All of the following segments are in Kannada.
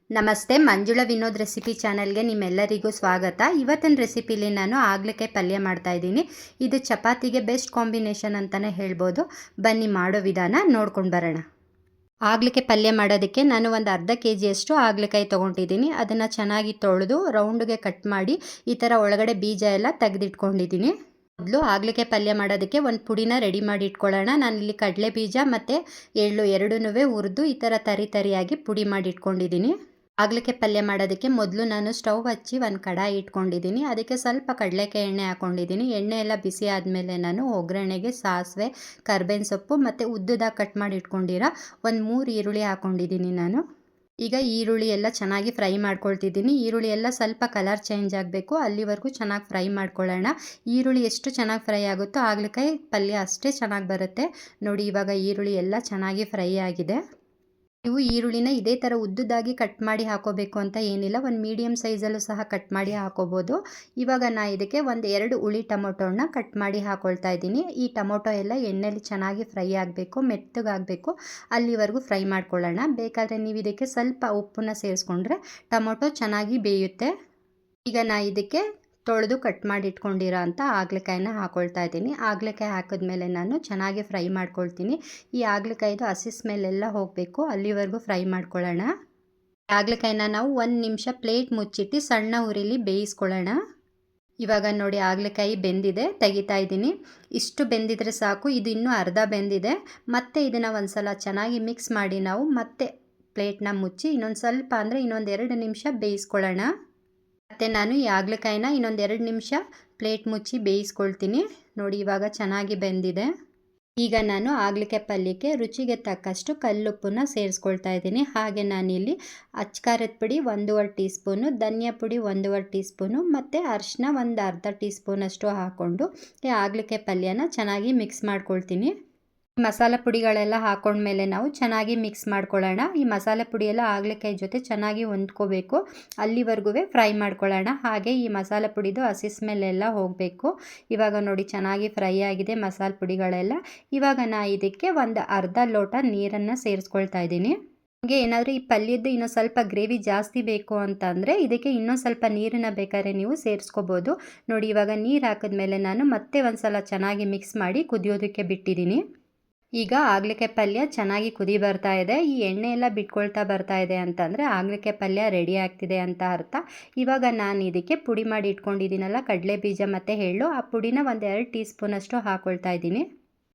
ನಮಸ್ತೆ, ಮಂಜುಳಾ ವಿನೋದ್ ರೆಸಿಪಿ ಚಾನಲ್ಗೆ ನಿಮ್ಮೆಲ್ಲರಿಗೂ ಸ್ವಾಗತ. ಇವತ್ತಿನ ರೆಸಿಪಿಲಿ ನಾನು ಹಾಗಲಕಾಯಿ ಪಲ್ಯ ಮಾಡ್ತಾ ಇದ್ದೀನಿ. ಇದು ಚಪಾತಿಗೆ ಬೆಸ್ಟ್ ಕಾಂಬಿನೇಷನ್ ಅಂತಲೇ ಹೇಳ್ಬೋದು. ಬನ್ನಿ ಮಾಡೋ ವಿಧಾನ ನೋಡ್ಕೊಂಡು ಬರೋಣ. ಹಾಗಲಕಾಯಿ ಪಲ್ಯ ಮಾಡೋದಕ್ಕೆ ನಾನು ಒಂದು ಅರ್ಧ ಕೆಜಿಯಷ್ಟು ಹಾಗಲಕಾಯಿ ತೊಗೊಂಡಿದ್ದೀನಿ. ಅದನ್ನು ಚೆನ್ನಾಗಿ ತೊಳೆದು ರೌಂಡ್ಗೆ ಕಟ್ ಮಾಡಿ ಈ ಥರ ಒಳಗಡೆ ಬೀಜ ಎಲ್ಲ ತೆಗೆದಿಟ್ಕೊಂಡಿದ್ದೀನಿ. ಮೊದಲು ಹಾಗಲಕಾಯಿ ಪಲ್ಯ ಮಾಡೋದಕ್ಕೆ ಒಂದು ಪುಡಿನ ರೆಡಿ ಮಾಡಿ ಇಟ್ಕೊಳ್ಳೋಣ. ನಾನಿಲ್ಲಿ ಕಡಲೆ ಬೀಜ ಮತ್ತು ಎಳ್ಳು ಎರಡನ್ನೂ ಹುರಿದು ಈ ಥರ ತರಿಯಾಗಿ ಪುಡಿ ಮಾಡಿ ಇಟ್ಕೊಂಡಿದ್ದೀನಿ. ಹಾಗಲಕಾಯಿ ಪಲ್ಯ ಮಾಡೋದಕ್ಕೆ ಮೊದಲು ನಾನು ಸ್ಟವ್ ಹಚ್ಚಿ ಒಂದು ಕಡಾಯಿ ಇಟ್ಕೊಂಡಿದ್ದೀನಿ. ಅದಕ್ಕೆ ಸ್ವಲ್ಪ ಕಡಲೆಕಾಯಿ ಎಣ್ಣೆ ಹಾಕ್ಕೊಂಡಿದ್ದೀನಿ. ಎಣ್ಣೆ ಎಲ್ಲ ಬಿಸಿ ಆದಮೇಲೆ ನಾನು ಒಗ್ಗರಣೆಗೆ ಸಾಸಿವೆ, ಕರ್ಬೇವಿನ ಸೊಪ್ಪು ಮತ್ತು ಉದ್ದದಾಗಿ ಕಟ್ ಮಾಡಿ ಇಟ್ಕೊಂಡಿರೋ ಒಂದು 3 ಈರುಳ್ಳಿ ಹಾಕ್ಕೊಂಡಿದ್ದೀನಿ ನಾನು. ಈಗ ಈರುಳ್ಳಿ ಎಲ್ಲ ಚೆನ್ನಾಗಿ ಫ್ರೈ ಮಾಡ್ಕೊಳ್ತಿದ್ದೀನಿ. ಈರುಳ್ಳಿ ಎಲ್ಲ ಸ್ವಲ್ಪ ಕಲರ್ ಚೇಂಜ್ ಆಗಬೇಕು, ಅಲ್ಲಿವರೆಗೂ ಚೆನ್ನಾಗಿ ಫ್ರೈ ಮಾಡ್ಕೊಳ್ಳೋಣ. ಈರುಳ್ಳಿ ಎಷ್ಟು ಚೆನ್ನಾಗಿ ಫ್ರೈ ಆಗುತ್ತೋ ಹಾಗಲಕಾಯಿ ಪಲ್ಯ ಅಷ್ಟೇ ಚೆನ್ನಾಗಿ ಬರುತ್ತೆ. ನೋಡಿ, ಇವಾಗ ಈರುಳ್ಳಿ ಎಲ್ಲ ಚೆನ್ನಾಗಿ ಫ್ರೈ ಆಗಿದೆ. ನೀವು ಈರುಳ್ಳಿನ ಇದೇ ಥರ ಉದ್ದದಾಗಿ ಕಟ್ ಮಾಡಿ ಹಾಕೋಬೇಕು ಅಂತ ಏನಿಲ್ಲ, ಒಂದು ಮೀಡಿಯಮ್ ಸೈಜಲ್ಲೂ ಸಹ ಕಟ್ ಮಾಡಿ ಹಾಕೋಬೋದು. ಇವಾಗ ನಾನು ಇದಕ್ಕೆ ಒಂದು 2 ಹುಳಿ ಟೊಮೊಟೊನ ಕಟ್ ಮಾಡಿ ಹಾಕ್ಕೊಳ್ತಾ ಇದ್ದೀನಿ. ಈ ಟೊಮೊಟೊ ಎಲ್ಲ ಎಣ್ಣೆಲಿ ಚೆನ್ನಾಗಿ ಫ್ರೈ ಆಗಬೇಕು, ಮೆತ್ತಗಾಗಬೇಕು, ಅಲ್ಲಿವರೆಗೂ ಫ್ರೈ ಮಾಡ್ಕೊಳ್ಳೋಣ. ಬೇಕಾದರೆ ನೀವು ಇದಕ್ಕೆ ಸ್ವಲ್ಪ ಉಪ್ಪನ್ನ ಸೇರಿಸ್ಕೊಂಡ್ರೆ ಟೊಮೊಟೊ ಚೆನ್ನಾಗಿ ಬೇಯುತ್ತೆ. ಈಗ ನಾನು ಇದಕ್ಕೆ ತೊಳೆದು ಕಟ್ ಮಾಡಿ ಇಟ್ಕೊಂಡಿರೋ ಅಂಥ ಹಾಗಲಕಾಯಿನ ಹಾಕ್ಕೊಳ್ತಾ ಇದ್ದೀನಿ. ಹಾಗಲಕಾಯಿ ಹಾಕಿದ್ಮೇಲೆ ನಾನು ಚೆನ್ನಾಗಿ ಫ್ರೈ ಮಾಡ್ಕೊಳ್ತೀನಿ. ಈ ಹಾಗಲಕಾಯಿದು ಹಸಿ ಸ್ಮೆಲ್ಲೆಲ್ಲ ಹೋಗಬೇಕು, ಅಲ್ಲಿವರೆಗೂ ಫ್ರೈ ಮಾಡ್ಕೊಳ್ಳೋಣ. ಹಾಗಲಕಾಯಿನ ನಾವು 1 ನಿಮಿಷ ಪ್ಲೇಟ್ ಮುಚ್ಚಿಟ್ಟು ಸಣ್ಣ ಉರಿಲಿ ಬೇಯಿಸ್ಕೊಳ್ಳೋಣ. ಇವಾಗ ನೋಡಿ, ಹಾಗಲಕಾಯಿ ಬೆಂದಿದೆ, ತೆಗಿತಾ ಇದ್ದೀನಿ. ಇಷ್ಟು ಬೆಂದಿದ್ರೆ ಸಾಕು. ಇದು ಇನ್ನೂ ಅರ್ಧ ಬೆಂದಿದೆ. ಮತ್ತೆ ಇದನ್ನು ಒಂದು ಸಲ ಚೆನ್ನಾಗಿ ಮಿಕ್ಸ್ ಮಾಡಿ ನಾವು ಮತ್ತೆ ಪ್ಲೇಟ್ನ ಮುಚ್ಚಿ ಇನ್ನೊಂದು ಸ್ವಲ್ಪ ಅಂದರೆ ಇನ್ನೊಂದು 2 ನಿಮಿಷ ಬೇಯಿಸ್ಕೊಳ್ಳೋಣ. ಮತ್ತು ನಾನು ಈ ಹಾಗಲಕಾಯಿನ ಇನ್ನೊಂದು 2 ನಿಮಿಷ ಪ್ಲೇಟ್ ಮುಚ್ಚಿ ಬೇಯಿಸ್ಕೊಳ್ತೀನಿ. ನೋಡಿ, ಇವಾಗ ಚೆನ್ನಾಗಿ ಬೆಂದಿದೆ. ಈಗ ನಾನು ಹಾಗಲಕಾಯಿ ಪಲ್ಯಕ್ಕೆ ರುಚಿಗೆ ತಕ್ಕಷ್ಟು ಕಲ್ಲುಪ್ಪನ್ನ ಸೇರಿಸ್ಕೊಳ್ತಾ ಇದ್ದೀನಿ. ಹಾಗೆ ನಾನಿಲ್ಲಿ ಅಚ್ಕಾರದ ಪುಡಿ 1.5 ಟೀ ಸ್ಪೂನು, ಧನಿಯಾ ಪುಡಿ 1.5 ಟೀ ಸ್ಪೂನು ಮತ್ತು ಅರಿಶಿನ ಒಂದು ಅರ್ಧ ಟೀ ಸ್ಪೂನಷ್ಟು ಹಾಕ್ಕೊಂಡು ಈ ಹಾಗಲಕಾಯಿ ಪಲ್ಯನ ಚೆನ್ನಾಗಿ ಮಿಕ್ಸ್ ಮಾಡ್ಕೊಳ್ತೀನಿ. ಮಸಾಲೆ ಪುಡಿಗಳೆಲ್ಲ ಹಾಕೊಂಡ್ಮೇಲೆ ನಾವು ಚೆನ್ನಾಗಿ ಮಿಕ್ಸ್ ಮಾಡ್ಕೊಳ್ಳೋಣ. ಈ ಮಸಾಲೆ ಪುಡಿ ಎಲ್ಲ ಹಾಗಲಕಾಯಿ ಜೊತೆ ಚೆನ್ನಾಗಿ ಹೊಂದ್ಕೋಬೇಕು, ಅಲ್ಲಿವರೆಗೂ ಫ್ರೈ ಮಾಡ್ಕೊಳ್ಳೋಣ. ಹಾಗೆ ಈ ಮಸಾಲೆ ಪುಡಿದು ಹಸಿ ಸ್ಮೆಲ್ ಎಲ್ಲ ಹೋಗಬೇಕು. ಇವಾಗ ನೋಡಿ, ಚೆನ್ನಾಗಿ ಫ್ರೈ ಆಗಿದೆ ಮಸಾಲೆ ಪುಡಿಗಳೆಲ್ಲ. ಇವಾಗ ನಾನು ಇದಕ್ಕೆ ಒಂದು ಅರ್ಧ ಲೋಟ ನೀರನ್ನು ಸೇರಿಸ್ಕೊಳ್ತಾ ಇದ್ದೀನಿ. ನಿಮಗೆ ಏನಾದರೂ ಈ ಪಲ್ಯದ್ದು ಇನ್ನೂ ಸ್ವಲ್ಪ ಗ್ರೇವಿ ಜಾಸ್ತಿ ಬೇಕು ಅಂತಂದರೆ ಇದಕ್ಕೆ ಇನ್ನೊಂದು ಸ್ವಲ್ಪ ನೀರನ್ನು ಬೇಕಾದ್ರೆ ನೀವು ಸೇರಿಸ್ಕೋಬೋದು. ನೋಡಿ, ಇವಾಗ ನೀರು ಹಾಕಿದ್ಮೇಲೆ ನಾನು ಮತ್ತೆ ಒಂದು ಸಲ ಚೆನ್ನಾಗಿ ಮಿಕ್ಸ್ ಮಾಡಿ ಕುದಿಯೋದಕ್ಕೆ ಬಿಟ್ಟಿದ್ದೀನಿ. ಈಗ ಹಾಗಲಕಾಯಿ ಪಲ್ಯ ಚೆನ್ನಾಗಿ ಕುದಿ ಬರ್ತಾ ಇದೆ. ಈ ಎಣ್ಣೆ ಎಲ್ಲ ಬಿಟ್ಕೊಳ್ತಾ ಬರ್ತಾ ಇದೆ ಅಂತಂದರೆ ಹಾಗಲಕಾಯಿ ಪಲ್ಯ ರೆಡಿ ಆಗ್ತಿದೆ ಅಂತ ಅರ್ಥ. ಇವಾಗ ನಾನು ಇದಕ್ಕೆ ಪುಡಿ ಮಾಡಿ ಇಟ್ಕೊಂಡಿದ್ದೀನಲ್ಲ, ಕಡಲೆ ಬೀಜ ಮತ್ತು ಎಳ್ಳು, ಆ ಪುಡಿನ ಒಂದು 2 ಟೀ ಸ್ಪೂನಷ್ಟು ಹಾಕ್ಕೊಳ್ತಾ ಇದ್ದೀನಿ.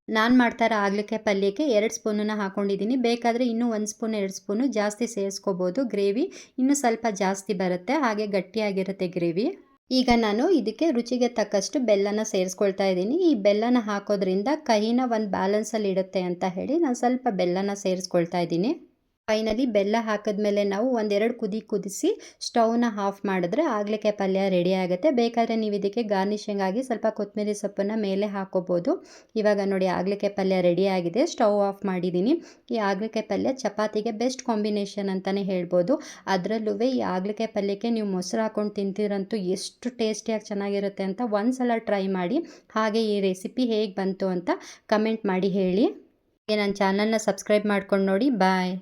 ನಾನು ಮಾಡ್ತಾ ಇರೋ ಹಾಗಲಕಾಯಿ ಪಲ್ಯಕ್ಕೆ 2 ಸ್ಪೂನನ್ನು ಹಾಕ್ಕೊಂಡಿದ್ದೀನಿ. ಬೇಕಾದರೆ ಇನ್ನೂ 1 ಸ್ಪೂನ್ 2 ಸ್ಪೂನು ಜಾಸ್ತಿ ಸೇರಿಸ್ಕೋಬೋದು. ಗ್ರೇವಿ ಇನ್ನೂ ಸ್ವಲ್ಪ ಜಾಸ್ತಿ ಬರುತ್ತೆ, ಹಾಗೆ ಗಟ್ಟಿಯಾಗಿರುತ್ತೆ ಗ್ರೇವಿ. ಈಗ ನಾನು ಇದಕ್ಕೆ ರುಚಿಗೆ ತಕ್ಕಷ್ಟು ಬೆಲ್ಲನ ಸೇರಿಸ್ಕೊಳ್ತಾ ಇದ್ದೀನಿ. ಈ ಬೆಲ್ಲನ ಹಾಕೋದ್ರಿಂದ ಕಹಿನ ಒಂದು ಬ್ಯಾಲೆನ್ಸಲ್ಲಿ ಇಡುತ್ತೆ ಅಂತ ಹೇಳಿ ನಾನು ಸ್ವಲ್ಪ ಬೆಲ್ಲನ ಸೇರಿಸ್ಕೊಳ್ತಾ ಇದ್ದೀನಿ. ಫೈನಲಿ ಬೆಲ್ಲ ಹಾಕಿದ್ಮೇಲೆ ನಾವು 1-2 ಕುದಿಸಿ ಸ್ಟವ್ನ ಆಫ್ ಮಾಡಿದ್ರೆ ಹಾಗಲಕಾಯಿ ಪಲ್ಯ ರೆಡಿ ಆಗುತ್ತೆ. ಬೇಕಾದರೆ ನೀವು ಇದಕ್ಕೆ ಗಾರ್ನಿಷಿಂಗ್ ಆಗಿ ಸ್ವಲ್ಪ ಕೊತ್ತಂಬರಿ ಸೊಪ್ಪನ್ನು ಮೇಲೆ ಹಾಕೋಬೋದು. ಇವಾಗ ನೋಡಿ, ಹಾಗಲಕಾಯಿ ಪಲ್ಯ ರೆಡಿ ಆಗಿದೆ. ಸ್ಟವ್ ಆಫ್ ಮಾಡಿದ್ದೀನಿ. ಈ ಹಾಗಲಕಾಯಿ ಪಲ್ಯ ಚಪಾತಿಗೆ ಬೆಸ್ಟ್ ಕಾಂಬಿನೇಷನ್ ಅಂತಲೇ ಹೇಳ್ಬೋದು. ಅದರಲ್ಲೂ ಈ ಹಾಗಲಕಾಯಿ ಪಲ್ಯಕ್ಕೆ ನೀವು ಮೊಸರು ಹಾಕ್ಕೊಂಡು ತಿಂತೀರಂತೂ ಎಷ್ಟು ಟೇಸ್ಟಿಯಾಗಿ ಚೆನ್ನಾಗಿರುತ್ತೆ ಅಂತ ಒಂದು ಸಲ ಟ್ರೈ ಮಾಡಿ. ಹಾಗೆ ಈ ರೆಸಿಪಿ ಹೇಗೆ ಬಂತು ಅಂತ ಕಮೆಂಟ್ ಮಾಡಿ ಹೇಳಿ. ನನ್ನ ಚಾನಲ್ನ ಸಬ್ಸ್ಕ್ರೈಬ್ ಮಾಡ್ಕೊಂಡು ನೋಡಿ. ಬಾಯ್.